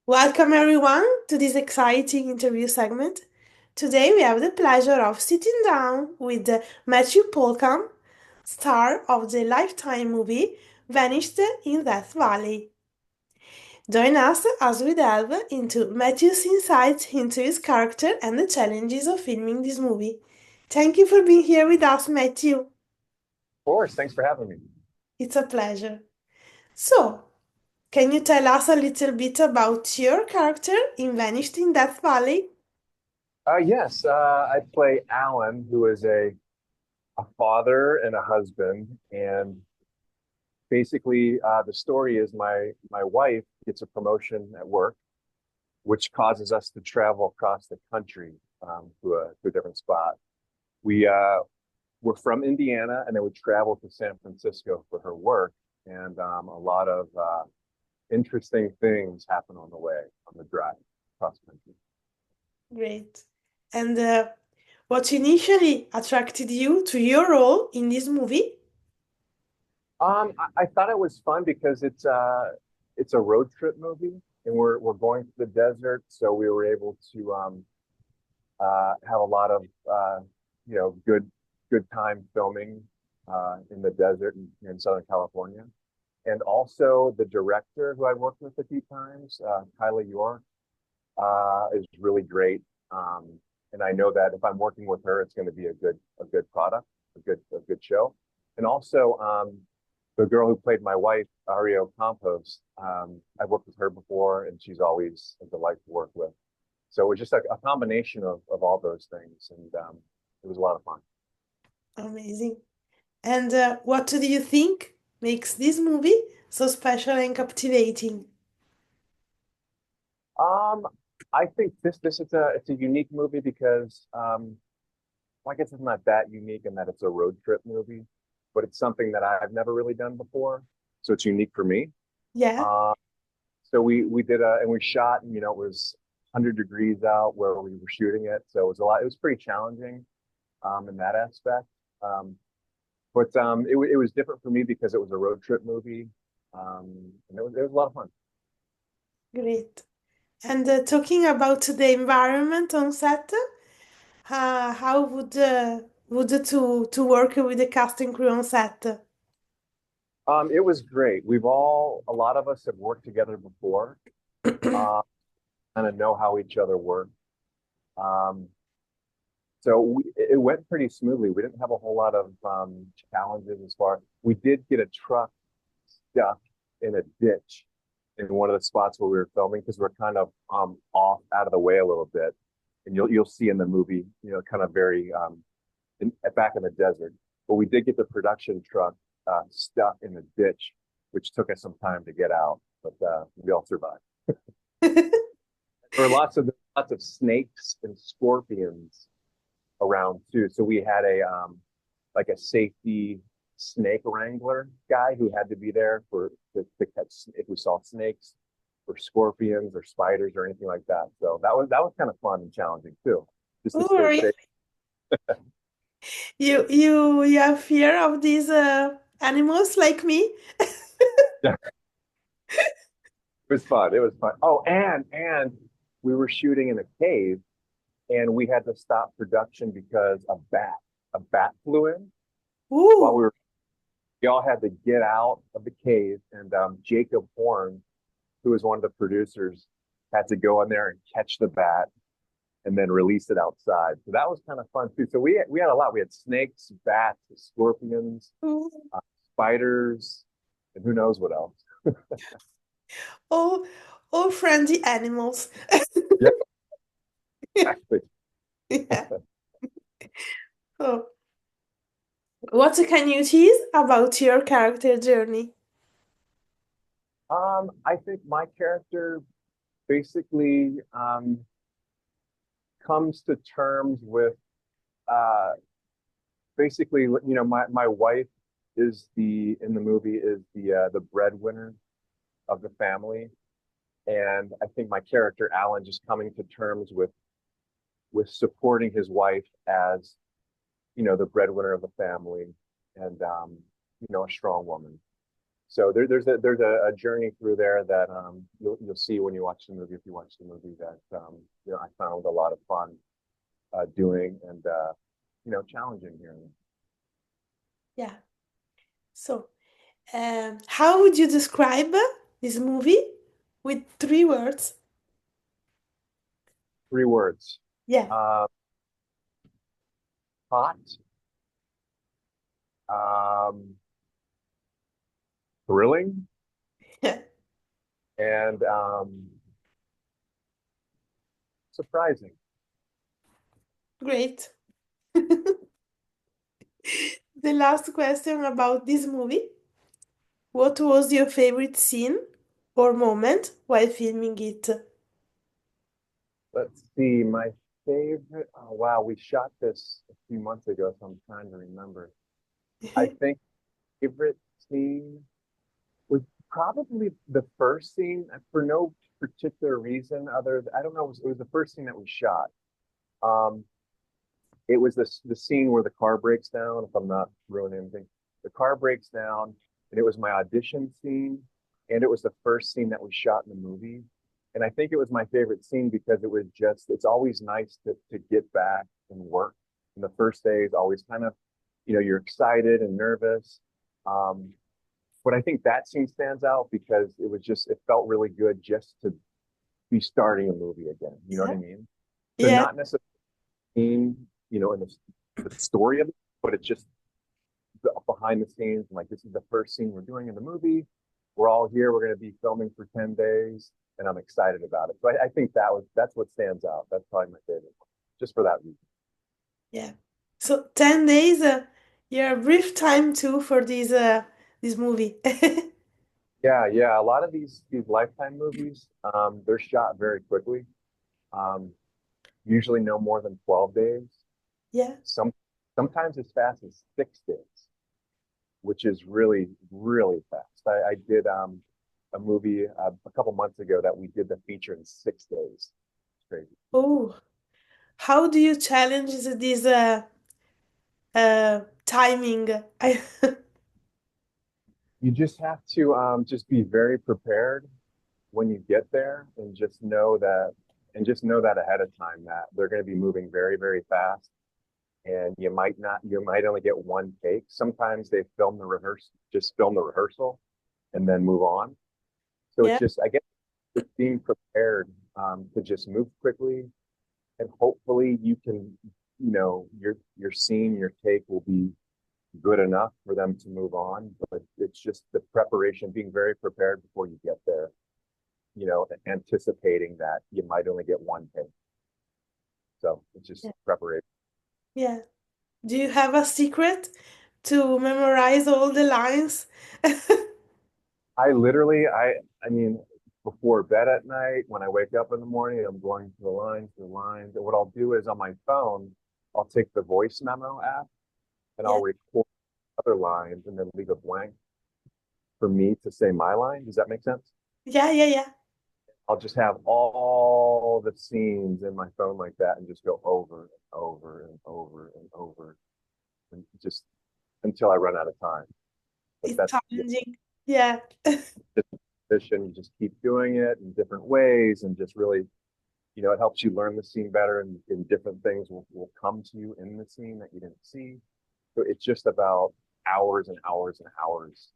Welcome everyone to this exciting interview segment. Today we have the pleasure of sitting down with Matthew Pohlkamp, star of the Lifetime movie Vanished in Death Valley. Join us as we delve into Matthew's insights into his character and the challenges of filming this movie. Thank you for being here with us, Matthew. Of course, thanks for having me. It's a pleasure. So, can you tell us a little bit about your character in Vanished in Death Valley? Yes, I play Alan, who is a father and a husband, and basically, the story is my wife gets a promotion at work, which causes us to travel across the country to a different spot. We were from Indiana, and then we traveled to San Francisco for her work, and a lot of interesting things happen on the way on the drive across the country. Great. And what initially attracted you to your role in this movie? I thought it was fun because it's a road trip movie, and we're going to the desert, so we were able to have a lot of good time filming in the desert in Southern California, and also the director who I worked with a few times, Kyla York, is really great, and I know that if I'm working with her, it's going to be a good product, a good show, and also. The girl who played my wife, Ario Campos, I've worked with her before, and she's always a delight to work with. So it was just a combination of all those things, and it was a lot of fun. Amazing. And what do you think makes this movie so special and captivating? Um, I think this is a unique movie because well, I guess it's not that unique in that it's a road trip movie, but it's something that I've never really done before, so it's unique for me. Yeah. Um, so we did and we shot, and it was 100 degrees out where we were shooting it, so it was a lot. It was pretty challenging in that aspect. Um, but it was different for me because it was a road trip movie, and it was a lot of fun. Great. And talking about the environment on set, how would to work with the cast and crew on set? It was great. A lot of us have worked together before, uh, kind of know how each other work. Um, it went pretty smoothly. We didn't have a whole lot of challenges as far. We did get a truck stuck in a ditch in one of the spots where we were filming because we're kind of off out of the way a little bit, and you'll see in the movie, kind of very back in the desert. But we did get the production truck stuck in the ditch, which took us some time to get out, but we all survived. There were lots of snakes and scorpions around too. So we had a like a safety snake wrangler guy who had to be there to catch if we saw snakes or scorpions or spiders or anything like that. So that was kind of fun and challenging too, just to Oh, stay really? safe. You have fear of these animals like me? Yeah, it was fun. It was fun. Oh, and we were shooting in a cave, and we had to stop production because a bat flew in while Ooh, we all had to get out of the cave, and Jacob Horn, who was one of the producers, had to go in there and catch the bat and then release it outside. So that was kind of fun too. So we had a lot. We had snakes, bats, scorpions, ooh. uh, spiders, and who knows what else. all, all friendly animals. Yeah, exactly. Yeah. Oh. What can you tease about your character journey? I think my character basically comes to terms with uh, basically, my wife is the in the movie is the breadwinner of the family, and I think my character Alan just coming to terms with supporting his wife as the breadwinner of the family, and a strong woman. So there's a journey through there that you'll see when you watch the movie, if you watch the movie, that I found a lot of fun doing, and challenging here. Yeah. So, how would you describe this movie with 3 words? 3 words. Yeah. Uh, Hot, um, thrilling, Yeah. and surprising. Great. The last question about this movie. What was your favorite scene or moment while filming it? Let's see, my favorite. Oh, wow, we shot this a few months ago, so I'm trying to remember. I think favorite scene was probably the first scene for no particular reason other than, I don't know, it was the first scene that we shot. Um, it was the scene where the car breaks down, if I'm not ruining anything. The car breaks down, and it was my audition scene, and it was the first scene that we shot in the movie. And I think it was my favorite scene because it's always nice to get back and work. And the first day is always kind of, you're excited and nervous. Um, but I think that scene stands out because it felt really good just to be starting a movie again. You know what Yeah. I mean? So Yeah. not necessarily in the story of it, but it's just behind the scenes. Like, this is the first scene we're doing in the movie. We're all here. We're going to be filming for 10 days, and I'm excited about it. So I think that's what stands out. That's probably my favorite one, just for that reason. Yeah. So 10 days, yeah, brief time too for this movie. Yeah, yeah. A lot of these Lifetime movies, they're shot very quickly. Um, Usually no more than 12 days. Yeah. Some Sometimes as fast as 6 days, which is really, really fast. I did a movie a couple months ago that we did the feature in 6 days. It's crazy. Oh, how do you challenge this timing? I You just have to just be very prepared when you get there, and just know that ahead of time that they're going to be moving very, very fast, and you might only get one take. Sometimes they film the rehearsal, and then move on. So it's yeah, just, I guess, just being prepared to just move quickly, and hopefully your scene, your take will be good enough for them to move on. But it's just the preparation, being very prepared before you get there, anticipating that you might only get one take. So it's just yeah, preparation. yeah. Do you have a secret to memorize all the lines? I mean, before bed at night, when I wake up in the morning, I'm going to the lines. And what I'll do is on my phone, I'll take the voice memo app, and Yeah, I'll record other lines and then leave a blank for me to say my line. Does that make sense? yeah, yeah, yeah, I'll just have all the scenes in my phone like that and just go over and over and over and over, and just until I run out of time. But it's that's, yeah, challenging. Yeah, just position. You just keep doing it in different ways, and just really, it helps you learn the scene better, and different things will come to you in the scene that you didn't see. So it's just about hours and hours and hours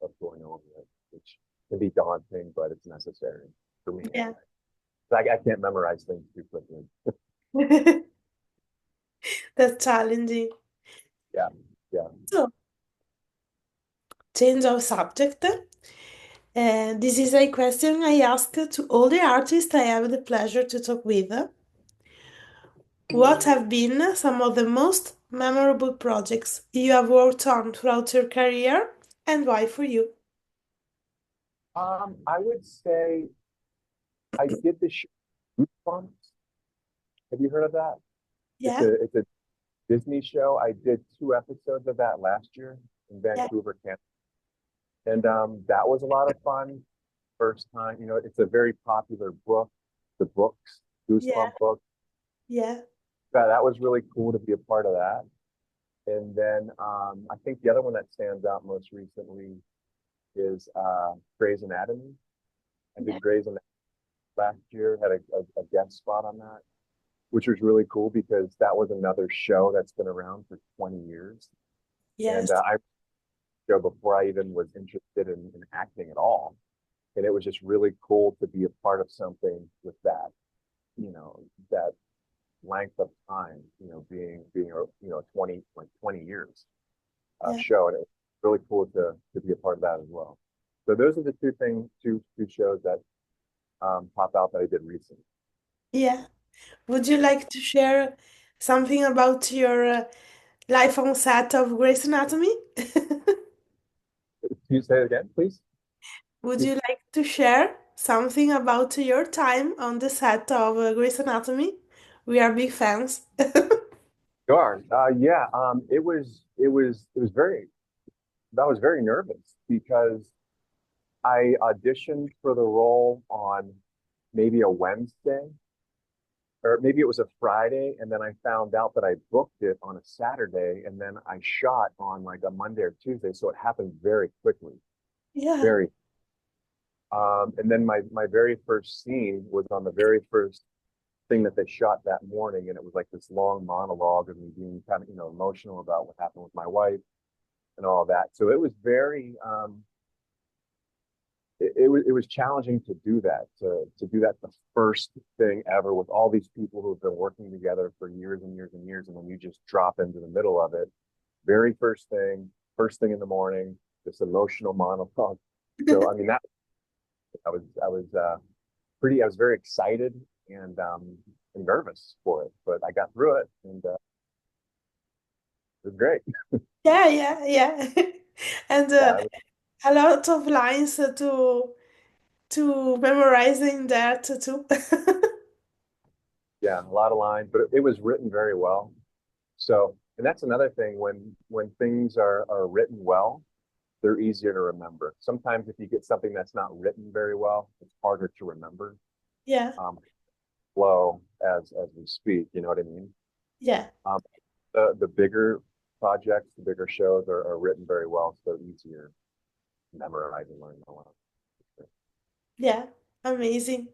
of going over it, which can be daunting, but it's necessary for me yeah. anyway. I can't memorize things too quickly. That's challenging. Yeah, yeah. So, change of subject. And this is a question I ask to all the artists I have the pleasure to talk with. What have been some of the most memorable projects you have worked on throughout your career and why for you? I would say I did the show Goosebumps. Have you heard of that? Yeah, It's a Disney show. I did 2 episodes of that last year in yeah, Vancouver, Canada, and that was a lot of fun. First time, it's a very popular book. The books, yeah, Goosebump book. yeah, That was really cool to be a part of that. And then I think the other one that stands out most recently is Grey's Anatomy. I Yeah. did Grey's Anatomy last year, had a guest spot on that, which was really cool because that was another show that's been around for 20 years. And Yes. I show before I even was interested in acting at all. And it was just really cool to be a part of something with that, that length of time, being a 20 years Yeah. show, and it was really cool to be a part of that as well. So those are the two shows that pop out that I did recently. Yeah. Would you like to share something about your life on set of Grey's Anatomy? Can you say it again, please? Would you like to share something about your time on the set of Grey's Anatomy? We are big fans. Sure. Yeah. It was very. I was very nervous because I auditioned for the role on maybe a Wednesday, or maybe it was a Friday, and then I found out that I booked it on a Saturday, and then I shot on like a Monday or Tuesday, so it happened very quickly, Yeah, very. And then my very first scene was on the very first thing that they shot that morning, and it was like this long monologue of me being kind of emotional about what happened with my wife and all that. So it was very it was challenging to do that, to do that the first thing ever with all these people who have been working together for years and years and years, and then you just drop into the middle of it, very first thing in the morning, this emotional monologue. So I mean that I was very excited and nervous for it, but I got through it, and it was great. yeah, yeah, yeah. And Yeah, a lot of lines to memorize in that too. yeah, a lot of lines, but it was written very well. So, and that's another thing, when things are written well, they're easier to remember. Sometimes if you get something that's not written very well, it's harder to remember. Yeah, Um, Flow as we speak, you know what I mean? yeah, Um, the bigger projects, the bigger shows are written very well, so they're easier to memorize and learn a lot. yeah. Amazing.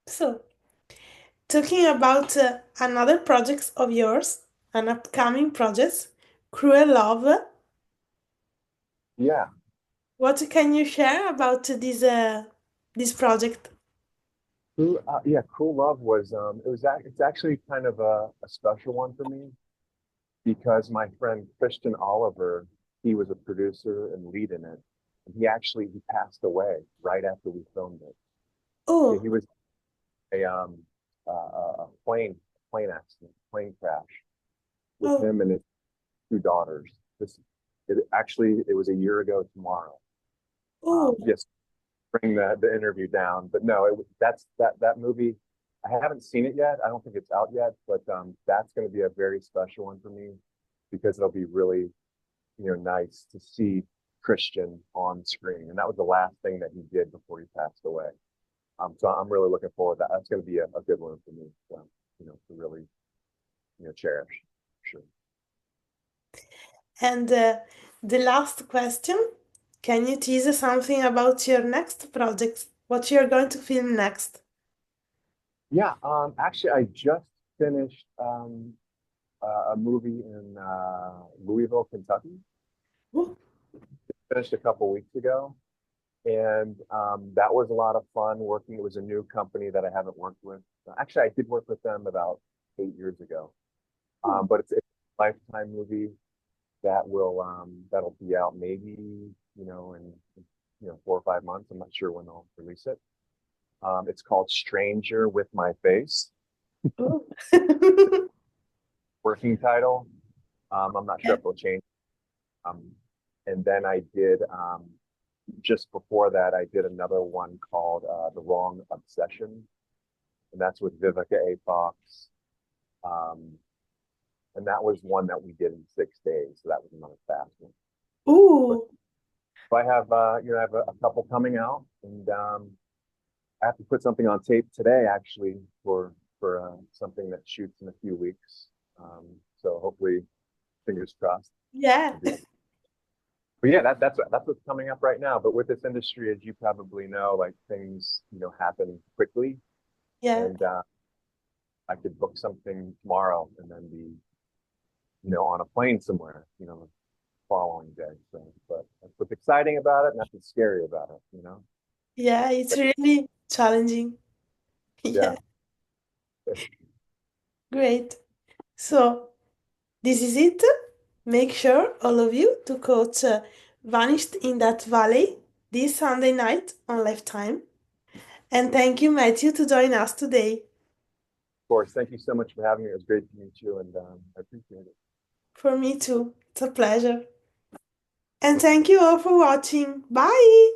So, talking about another project of yours, an upcoming project, Cruel Love. Yeah, What can you share about this project? Cool Love was it's actually kind of a special one for me because my friend Christian Oliver, he was a producer and lead in it. And he passed away right after we filmed it. Yeah, Oh, he was a plane accident, plane crash with oh, him and his two daughters. It was a year ago tomorrow. oh, Yes, bring the interview down, but no, that movie. I haven't seen it yet. I don't think it's out yet, but that's going to be a very special one for me because it'll be really nice to see Christian on screen. And that was the last thing that he did before he passed away. So I'm really looking forward to that. That's going to be a good one for me, to really, cherish. Sure. and the last question, can you tease something about your next project? What you're going to film next? Yeah. Actually, I just finished a movie in Louisville, Kentucky. Oh, Finished a couple weeks ago, and that was a lot of fun working. It was a new company that I haven't worked with. Actually, I did work with them about 8 years ago. oh, But it's a lifetime movie that'll be out maybe in 4 or 5 months. I'm not sure when they'll release it. It's called Stranger with My Face, oh. working title. I'm not sure Yeah. if it'll change. Um, and then I did just before that I did another one called The Wrong Obsession, and that's with Vivica A. Fox. Um, and that was one that we did in 6 days, so that was another fast one. But Ooh, I have I have a couple coming out, and I have to put something on tape today actually for something that shoots in a few weeks. So hopefully, fingers crossed. yeah. But But yeah, that's what's coming up right now. But with this industry, as you probably know, like things, happen quickly, Yeah, and I could book something tomorrow and then be, on a plane somewhere, the following day. So, but that's what's exciting about it, and that's what's scary about it. yeah, it's really challenging. Yeah, Yeah, great. So, this is it. Make sure, all of you, to coach Vanished in That Valley this Sunday night on Lifetime. And thank you, Matthew, to join us today. of course. Thank you so much for having me. It was great to meet you, and I appreciate it. For me too. It's a pleasure. And thank you all for watching. Bye!